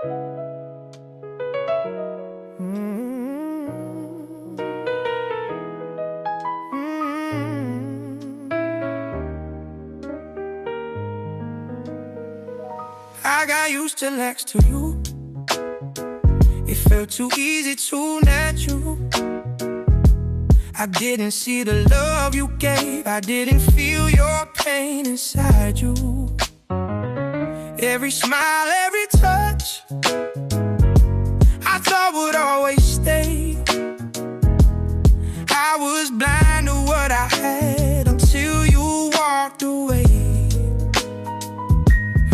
I got used to next to you. It felt too easy, too natural. I didn't see the love you gave. I didn't feel your pain inside you. Every smile, every touch, I thought would always stay. I was blind to what I had until you walked away.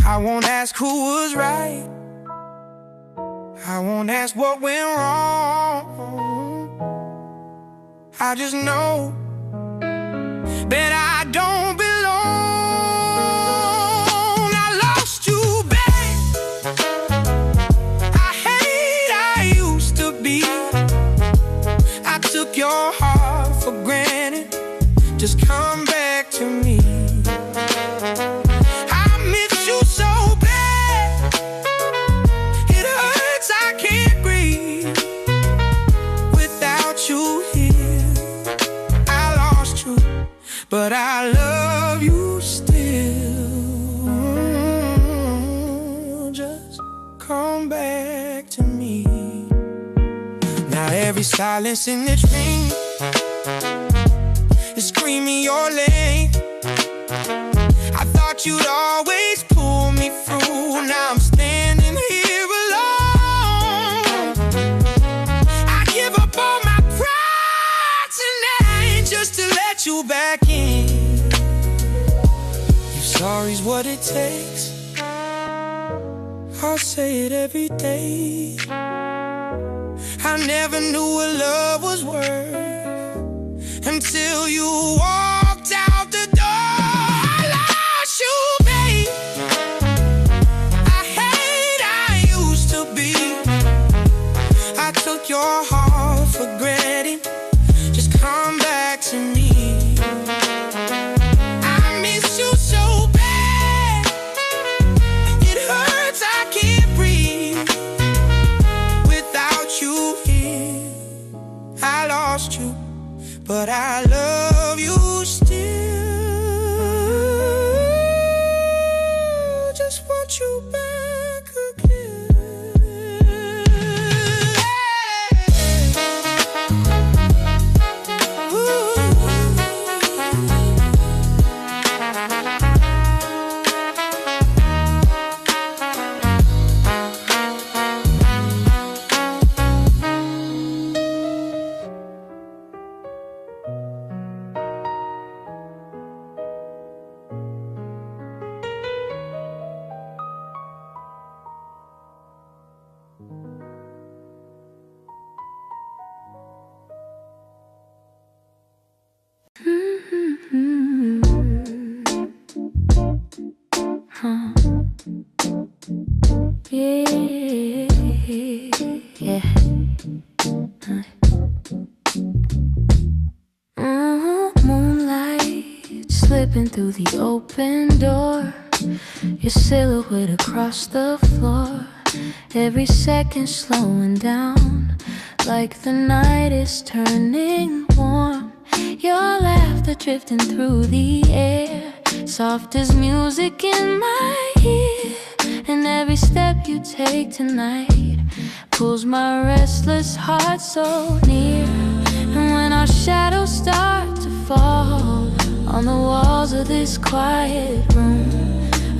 I won't ask who was right. I won't ask what went wrong. I just know that I don't belong. I lost you, babe. I hate I used to be. I took your heart for granted. Just come back to me. But I love you still. Just come back to me. Now every silence in the dream is screaming your name. I thought you'd always pull me through. Now I'm standing here alone. I give up all my pride tonight just to let you back in. If sorry's what it takes, I'll say it every day. I never knew what love was worth until you walked out the door. I lost you, babe. I hate I used to be. I took your heart for granted. Just come back to me. But I love you still. Just want you back again. Moonlight slipping through the open door. Your silhouette across the floor. Every second slowing down, like the night is turning warm. Your laughter drifting through the air, soft as music in my ear. And every step you take tonight pulls my restless heart so near. And when our shadows start to fall on the walls of this quiet room,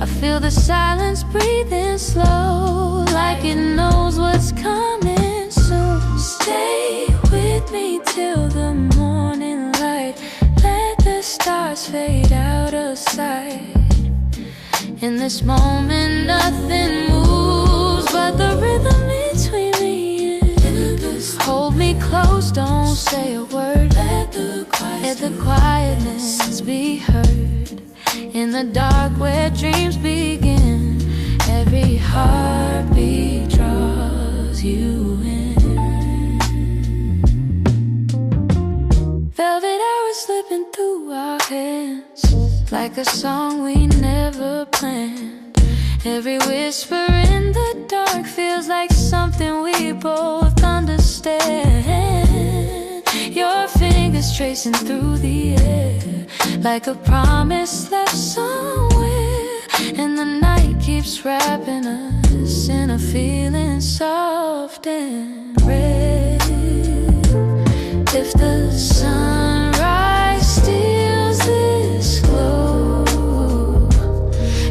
I feel the silence breathing slow, like it knows what's coming soon. Stay with me till the morning light. Let the stars fade out of sight. In this moment nothing moves but the rhythm between me and you. Hold me close, don't say a word. Let the quietness be heard. In the dark where dreams begin, every heartbeat draws you in. Velvet hours slipping through our hands, like a song we never planned. Every whisper in the dark feels something we both understand. Your fingers tracing through the air, like a promise left somewhere. And the night keeps wrapping us in a feeling soft and red. If the sunrise steals this glow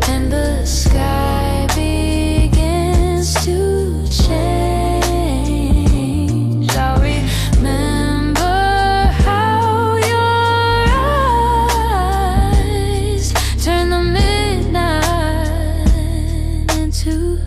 and the sky begins to change, I'll remember how your eyes turn the midnight into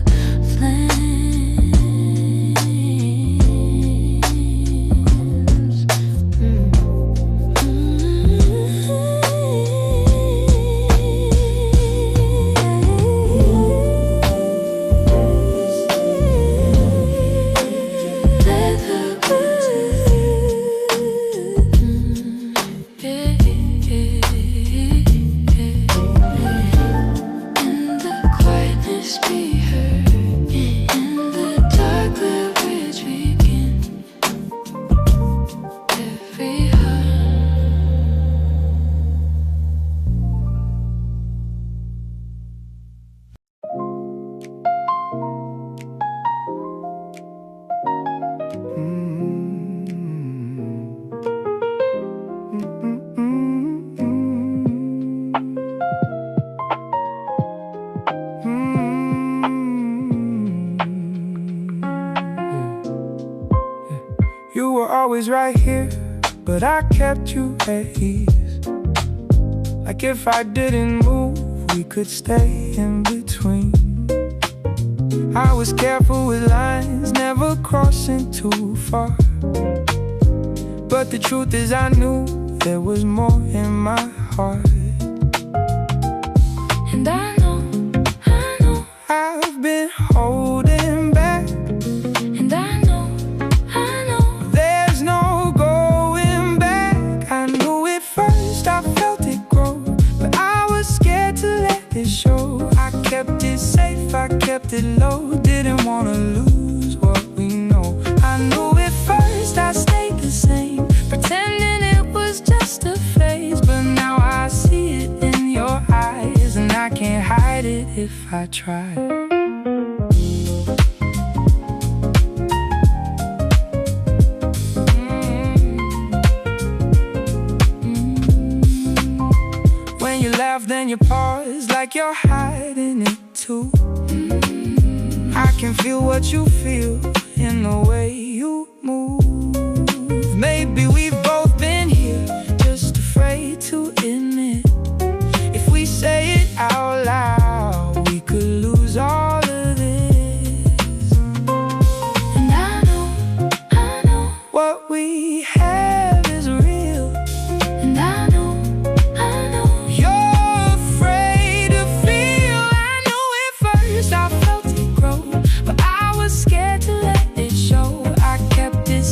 always right here, but I kept you at ease. Like if I didn't move, we could stay in between. I was careful with lines, never crossing too far. But the truth is I knew there was more in my heart. And I know I've been holding back. And I know there's no going back. I knew it first, I felt it grow, but I was scared to let it show. I kept it safe, I kept it low, didn't wanna lose what we know. I knew it first, I stayed the same, pretending it was just a phase. But now I see it in your eyes, and I can't hide it if I try. When you laugh, then you pause, like you're hiding it too. I can feel what you feel in the way you move. Maybe we've both been here, just afraid to admit. If we say it out loud, we could lose all of this. And I know what we have is real. And I know You're afraid to feel. I knew it first, I felt it grow, but I was scared to let it show. I kept it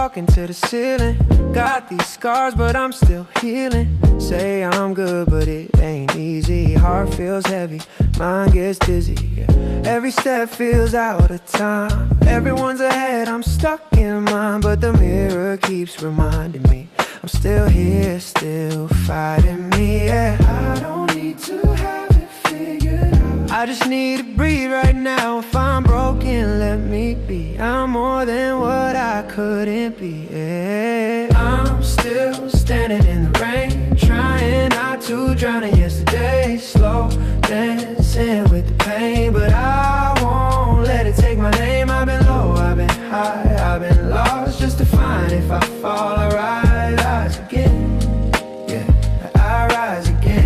talking to the ceiling. Got these scars, but I'm still healing. Say I'm good, but it ain't easy. Heart feels heavy, mind gets dizzy. Every step feels out of time. Everyone's ahead, I'm stuck in mine. But the mirror keeps reminding me I'm still here, still fighting me, yeah. I don't need to have it figured out. I just need to breathe right now. If I'm broken, let me be. I'm more than what I couldn't be, yeah. I'm still standing in the rain, trying not to drown in yesterday. Slow dancing with the pain, but I won't let it take my name. I've been low, I've been high, I've been lost, just to find if I fall, I rise again. Yeah, I rise again.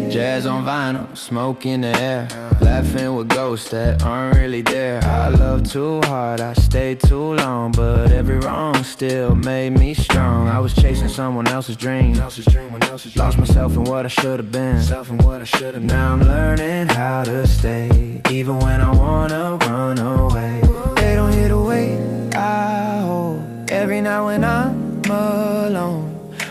Jazz on vinyl, smoke in the air, laughing with ghosts that aren't really there. I love too hard, I stayed too long, but every wrong still made me strong. I was chasing someone else's dream, lost myself in what I should have been. Now I'm learning how to stay, even when I wanna run away. They don't hear the weight I hold every night when I'm alone.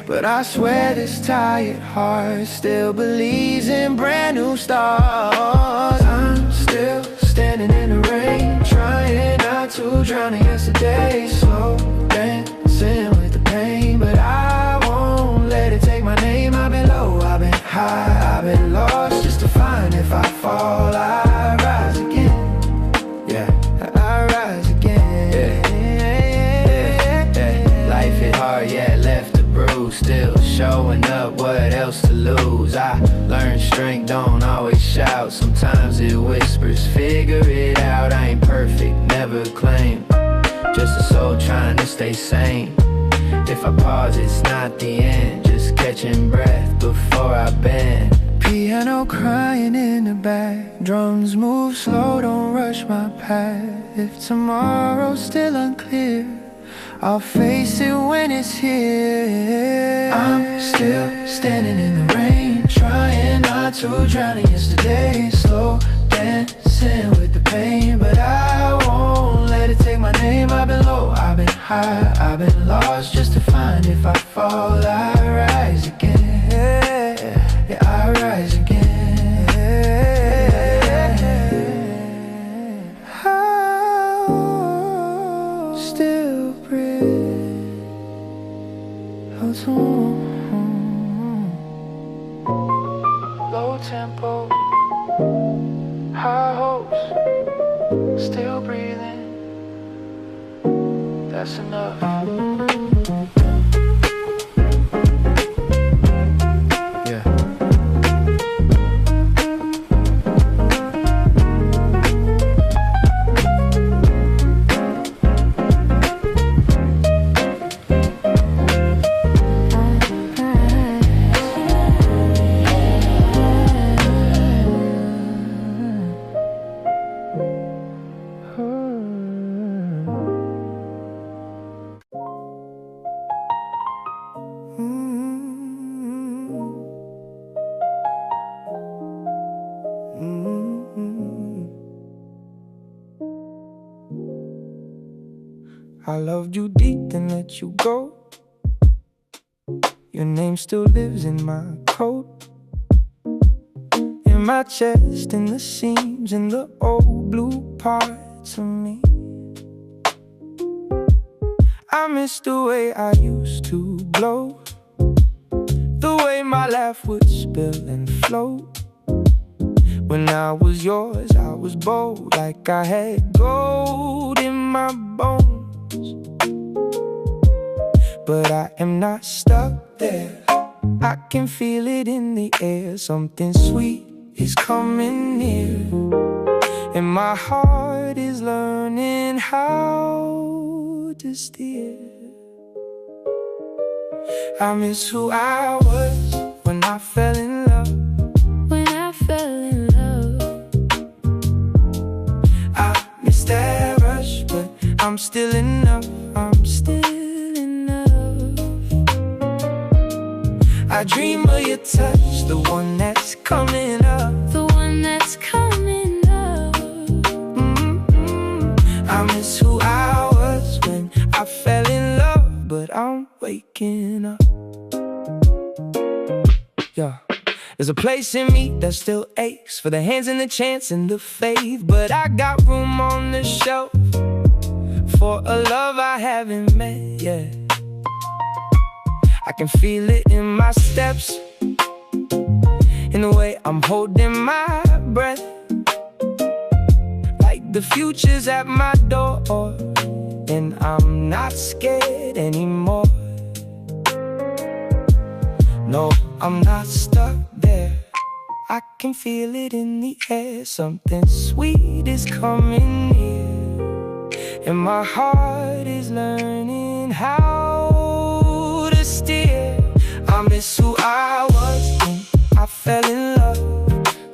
But I swear this tired heart still believes in brand new stars. I'm still standing in the rain, trying not to drown in yesterday. Slow dancing with the pain, but I won't let it take my name. I've been low, I've been high, I've been lost, just to find if I fall, I rise again. Yeah, I rise again. Yeah. Life hit hard, yeah, left a bruise. Still showing up, what else to lose? I learned strength, don't always shout. Sometimes it whispers, figure it out. I ain't perfect, never claim. Just a soul trying to stay sane. If I pause, it's not the end, just catching breath before I bend. Piano crying in the back, drums move slow, don't rush my path. If tomorrow's still unclear, I'll face it when it's here. I'm still standing in the rain, trying not to drown in yesterday. Slow dancing with the pain, but I won't let it take my name. I've been low, I've been high, I've been lost, just to find if I fall, I rise again. Yeah, I rise again. I'll still breathe. Low tempo, high hopes, still breathing. That's enough. I loved you deep, then let you go. Your name still lives in my coat, in my chest, in the seams, in the old blue parts of me. I miss the way I used to blow, the way my laugh would spill and float. When I was yours, I was bold, like I had gold in my bones. But I am not stuck there, I can feel it in the air. Something sweet is coming near, and my heart is learning how to steer. I miss who I was when I fell in love. I miss that rush, but I'm still enough. I dream of your touch, the one that's coming up. I miss who I was There's a place in me that still aches for the hands and the chance and the faith. But I got room on the shelf for a love I haven't met yet. I can feel it in my steps, in the way I'm holding my breath, like the future's at my door, and I'm not scared anymore. No, I'm not stuck there. I can feel it in the air. Something sweet is coming near, and my heart is learning how to steer. I miss who I was when I fell in love.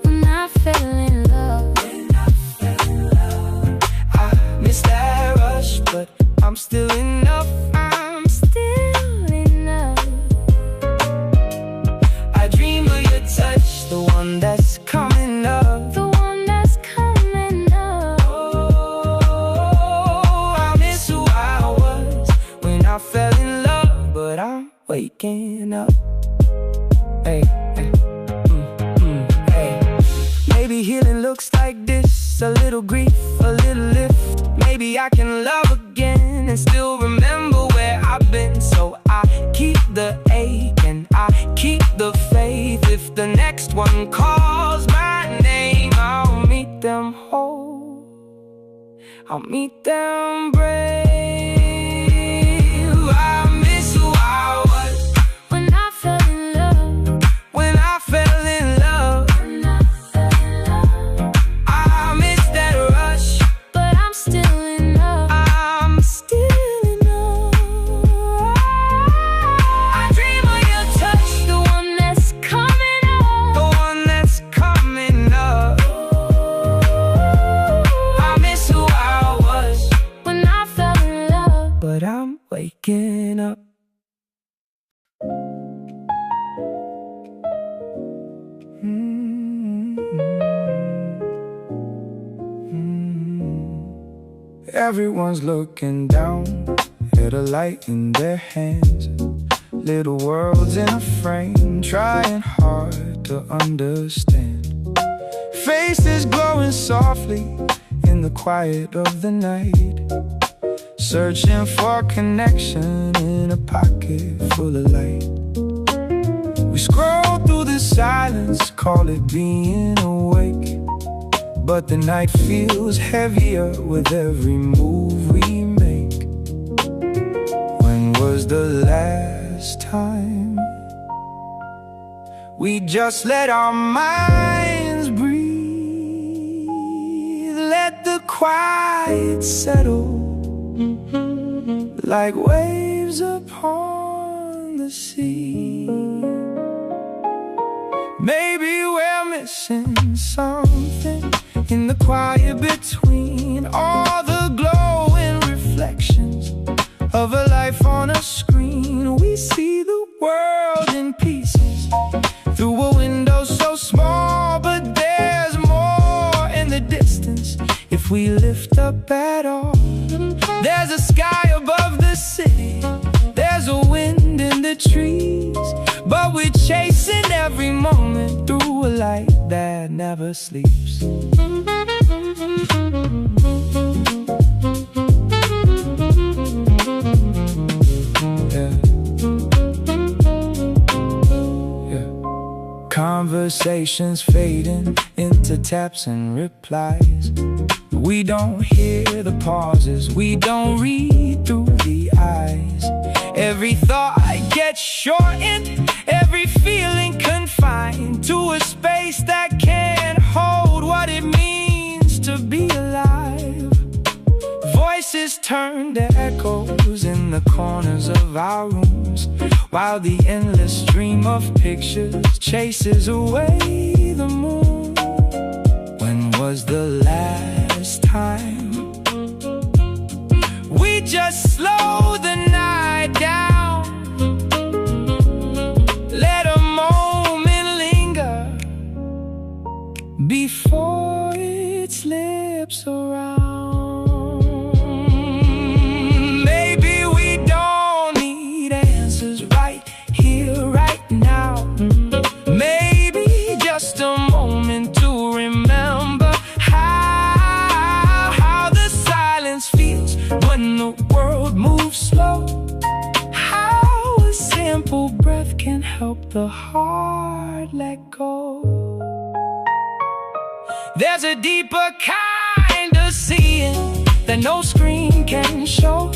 When I fell in love. When I fell in love. I miss that rush, but I'm still enough. I'm still enough. I dream of your touch, the one that's coming up. The one that's coming up. Oh, I miss who I was when I fell in love, but I'm waking up. Hey, hey, hey. Maybe healing looks like this. A little grief, a little lift. Maybe I can love again and still remember where I've been. So I keep the ache and I keep the faith. If the next one calls my name, I'll meet them whole, I'll meet them brave. I miss who I was when I fell in love. when I fell in love. When I fell in love. I miss that rush, But I'm still enough. I'm still enough. I dream of your touch, The one that's coming up. the one that's coming up. I miss who I was, When I fell in love. but I'm waking up. Everyone's looking down at a light in their hands. Little worlds in a frame, trying hard to understand. Faces glowing softly in the quiet of the night, searching for connection in a pocket full of light. We scroll through the silence, call it being awake, but the night feels heavier with every move we make. When was the last time we just let our minds breathe? Let the quiet settle like waves upon the sea. Maybe we're missing something in the quiet between all the glowing reflections of a life on a screen. We see the world in pieces through a window so small, but there's more in the distance if we lift up at all. There's a sky above the city, there's a wind in the trees, but we're chasing every moment through a light that never sleeps. Conversations fading into taps and replies. We don't hear the pauses, we don't read through the eyes. Every thought gets shortened, every feeling confined to a space that can't hold what it means to be alive. Voices turn to echoes in the corners of our rooms, while the endless stream of pictures chases away the moon. When was the last time we just slow the night down? Let a moment linger before it slips around. Maybe we don't need answers right here, right now. Maybe when the world moves slow. How a simple breath can help the heart let go. There's a deeper kind of seeing that no screen can show.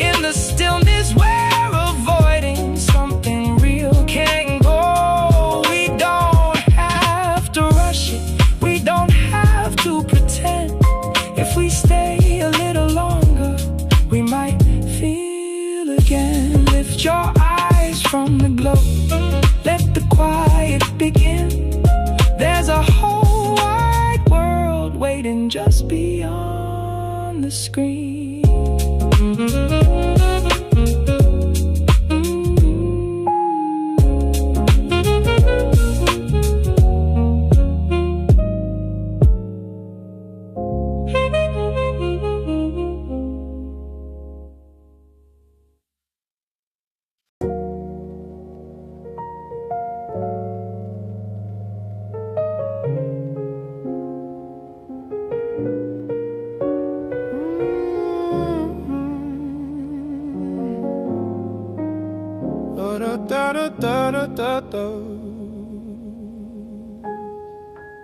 In the stillness we're avoiding, something real can go. We don't have to rush it, we don't have to pretend. If we stay a little longer, we might feel again. Lift your eyes from the glow, let the quiet begin. There's a whole wide world waiting just beyond the screen.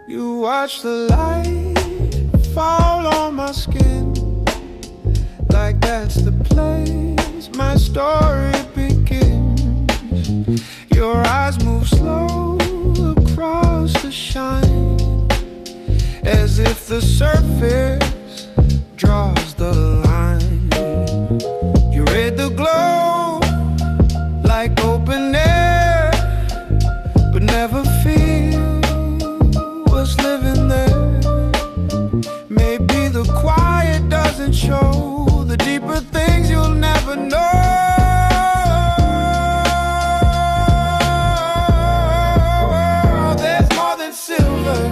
You watch the light fall on my skin, like that's the place my story begins. Your eyes move slow across the shine, as if the surface draws the line. You read the glow like open air, but never feel what's living there. Maybe the quiet doesn't show the deeper things you'll never know. There's more than silver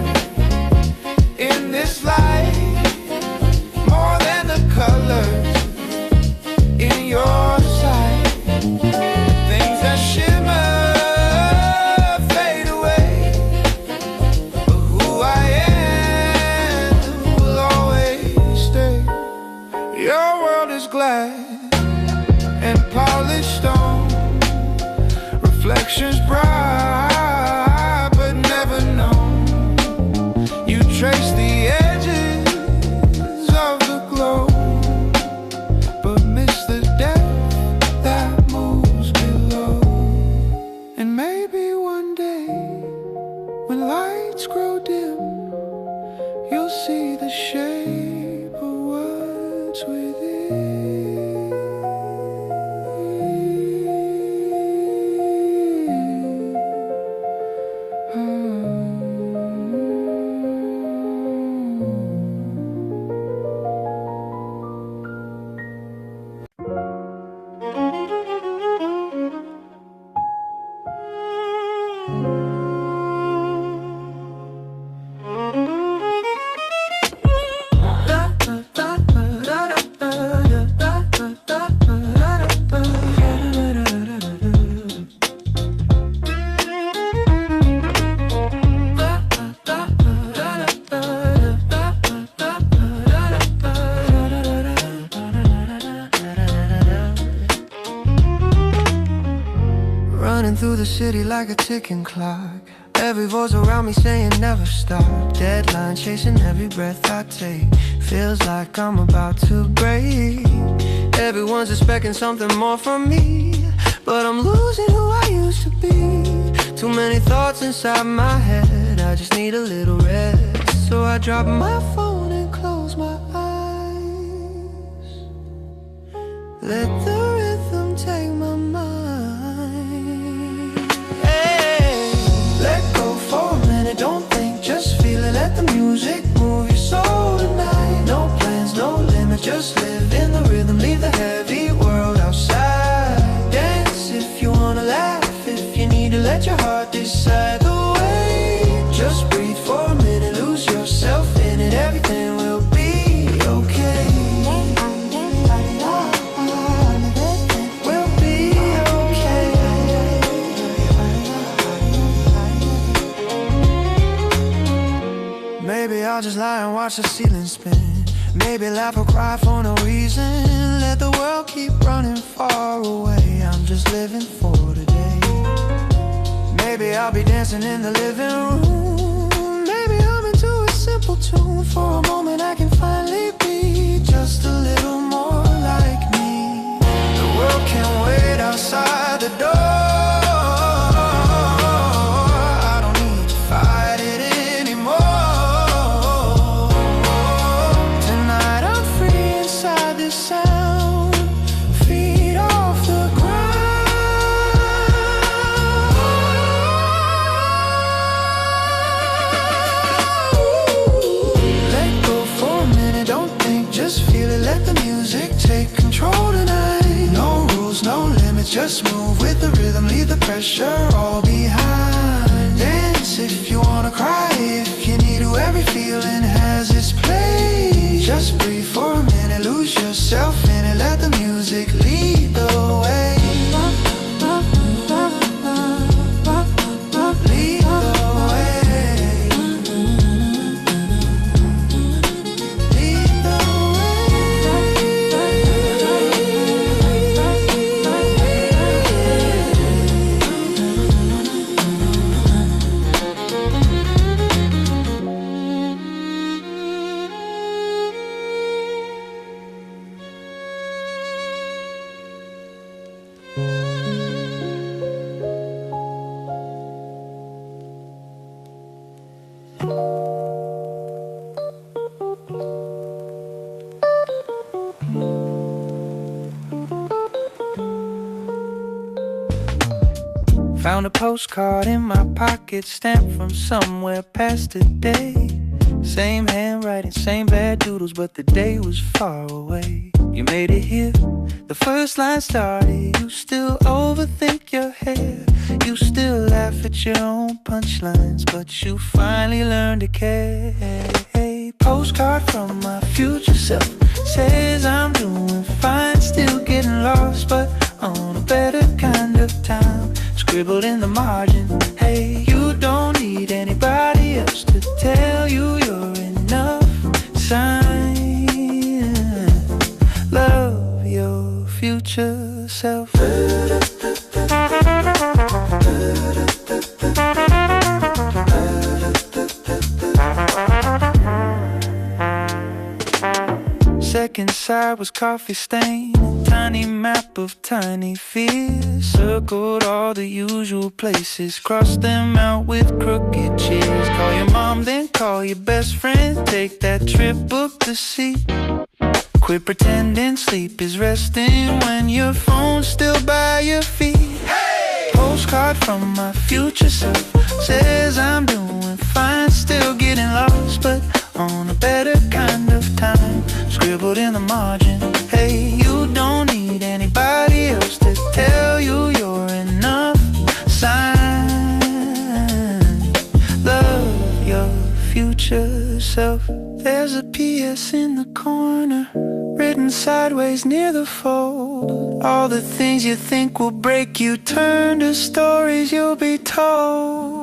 in this life, more than the colors in your sight. Things that shimmer fade away, but who I am will always stay. Your world is glass and polished stone, reflections bright but never known. You trace the edges of the glow, but miss the depth that moves below. And maybe one day, when lights grow dim, you'll see the shape of what's within. Running through the city like a ticking clock, every voice around me saying never stop. Deadline chasing every breath I take, feels like I'm about to break. Everyone's expecting something more from me, but I'm losing who I used to be. Too many thoughts inside my head, I just need a little rest. So I drop my phone and close my eyes, let the rhythm take my mind. Let go for a minute, don't think, just feel it. Let the music move your soul tonight. No plans, no limit, just live in the rhythm. Leave the heavy world outside. Dance if you wanna laugh, if you need to let your heart decide the way. Just breathe for a minute, lose yourself in it. Everything will be okay. We'll be okay. Maybe I'll just lie and watch the ceiling spin. Maybe laugh or cry for no reason. just living for today. Maybe I'll be dancing in the living room. Maybe I'm into a simple tune. For a moment I can finally be just a little more like me. The world can't wait outside the door. I don't need to fight it anymore. Tonight I'm free inside this sound. Feet off the just move with the rhythm, leave the pressure all behind. Dance if you wanna cry, if you need to, every feeling has its place. Just breathe for a minute, lose yourself in it, let the music lead the way. Lead the way. Lead the Found a postcard in my pocket, stamped from somewhere past today. Same handwriting, same bad doodles, but the day was far away. You made it here, the first line started. You still overthink your hair, you still laugh at your own punchlines, but you finally learned to care. Postcard from my future self says I'm doing fine, still getting lost, but on a better kind of time. Scribbled in the margin, hey, you don't need anybody else to tell you you're enough. Sign, love your future self. Second side was coffee stain, a tiny map of tiny fears. Circled all the usual places, crossed them out with crooked cheers. Call your mom, then call your best friend. Take that trip, book the seat. Quit pretending sleep is resting when your phone's still by your feet. Hey! Postcard from my future self says I'm doing fine, still getting lost, but on a better kind of time. Scribbled in the margin, hey, you don't need anybody else to tell you you're enough. Sign, love your future self. There's a PS in the corner, written sideways near the fold. All the things you think will break you turn to stories you'll be told.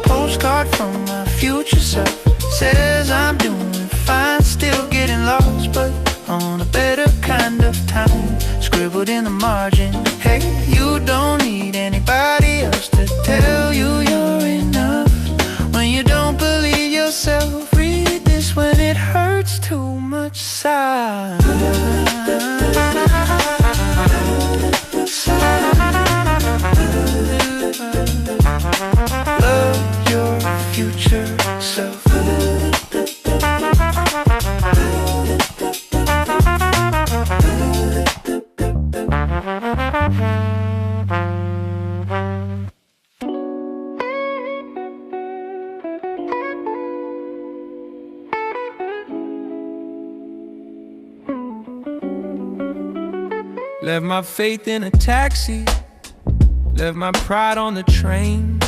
Postcard from my future self says I'm doing fine, still getting lost, but on a better kind of time. Scribbled in the margin, hey, you don't need anybody else to tell you you're enough. When you don't believe yourself, read this when it hurts too much. Sigh. Love your future self. Left my faith in a taxi, left my pride on the train,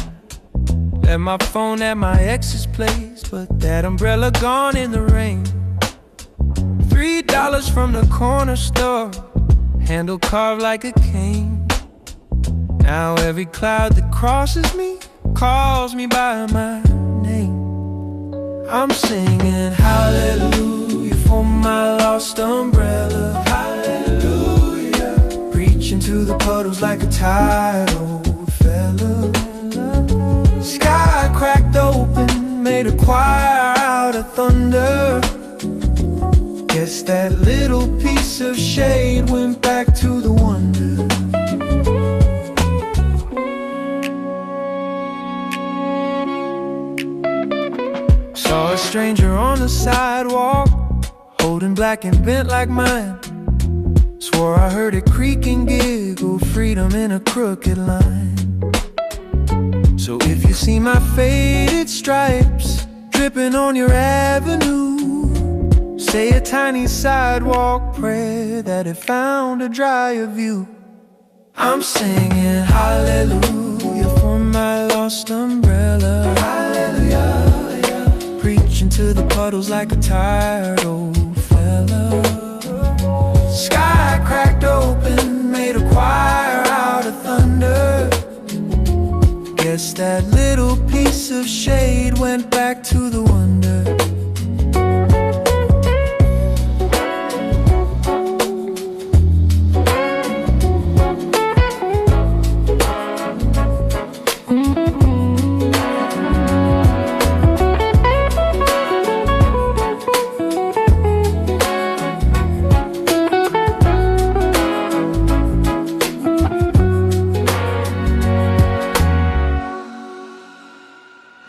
left my phone at my ex's place, but that umbrella gone in the rain. $3 from the corner store, handle carved like a cane. Now every cloud that crosses me calls me by my name. I'm singing hallelujah for my lost umbrella. Hallelujah. puddles like a tired old fella. Sky cracked open, made a choir out of thunder. Guess that little piece of shade went back to the wonder. Saw a stranger on the sidewalk, holding black and bent like mine. Swore I heard it creak and giggle, freedom in a crooked line. So if you see my faded stripes dripping on your avenue, say a tiny sidewalk prayer that it found a drier view. I'm singing hallelujah for my lost umbrella. Hallelujah, preaching to the puddles like a tired old fella. Sky cracked open, made a choir out of thunder. Guess that little piece of shade went back to the wonder.